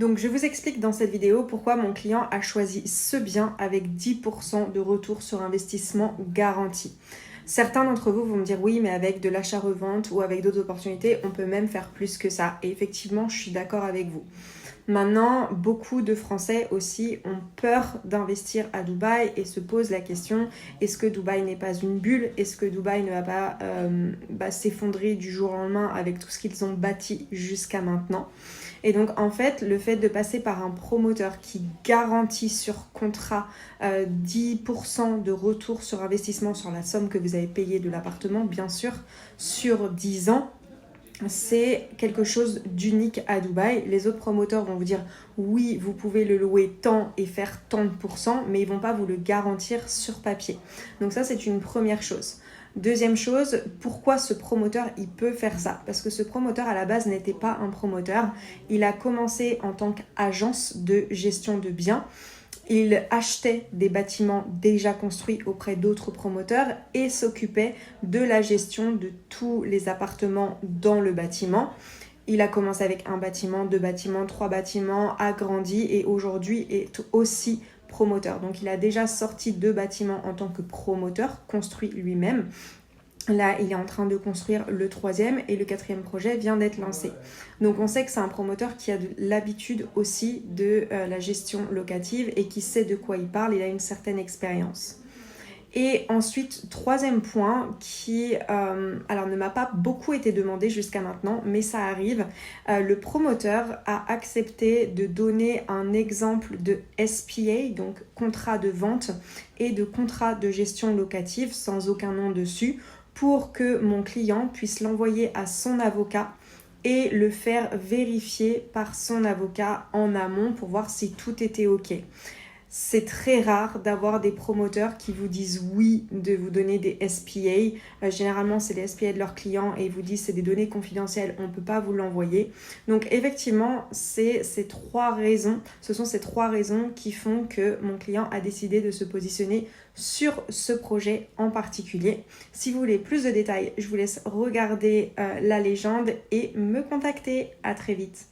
Donc je vous explique dans cette vidéo pourquoi mon client a choisi ce bien avec 10% de retour sur investissement garanti. Certains d'entre vous vont me dire oui, mais avec de l'achat-revente ou avec d'autres opportunités, on peut même faire plus que ça. Et effectivement, je suis d'accord avec vous. Maintenant, beaucoup de Français aussi ont peur d'investir à Dubaï et se posent la question, est-ce que Dubaï n'est pas une bulle? Est-ce que Dubaï ne va pas s'effondrer du jour au lendemain avec tout ce qu'ils ont bâti jusqu'à maintenant? Et donc en fait, le fait de passer par un promoteur qui garantit sur contrat 10% de retour sur investissement sur la somme que vous avez payée de l'appartement, bien sûr, sur 10 ans, c'est quelque chose d'unique à Dubaï. Les autres promoteurs vont vous dire oui, vous pouvez le louer tant et faire tant de pourcents, mais ils vont pas vous le garantir sur papier. Donc ça, c'est une première chose. Deuxième chose, pourquoi ce promoteur il peut faire ça? Parce que ce promoteur à la base n'était pas un promoteur. Il a commencé en tant qu'agence de gestion de biens. Il achetait des bâtiments déjà construits auprès d'autres promoteurs et s'occupait de la gestion de tous les appartements dans le bâtiment. Il a commencé avec un bâtiment, 2 bâtiments, 3 bâtiments, agrandi et aujourd'hui est aussi promoteur. Donc il a déjà sorti 2 bâtiments en tant que promoteur, construit lui-même. Là, il est en train de construire le 3e et le 4e projet vient d'être lancé. Donc on sait que c'est un promoteur qui a de l'habitude aussi de la gestion locative et qui sait de quoi il parle, il a une certaine expérience. Et ensuite, 3e point qui alors ne m'a pas beaucoup été demandé jusqu'à maintenant, mais ça arrive. Le promoteur a accepté de donner un exemple de SPA, donc contrat de vente, et de contrat de gestion locative sans aucun nom dessus, pour que mon client puisse l'envoyer à son avocat et le faire vérifier par son avocat en amont pour voir si tout était OK. C'est très rare d'avoir des promoteurs qui vous disent oui de vous donner des SPA. Généralement, c'est les SPA de leurs clients et ils vous disent c'est des données confidentielles, on ne peut pas vous l'envoyer. Donc effectivement, ce sont ces 3 raisons qui font que mon client a décidé de se positionner sur ce projet en particulier. Si vous voulez plus de détails, je vous laisse regarder la légende et me contacter. À très vite.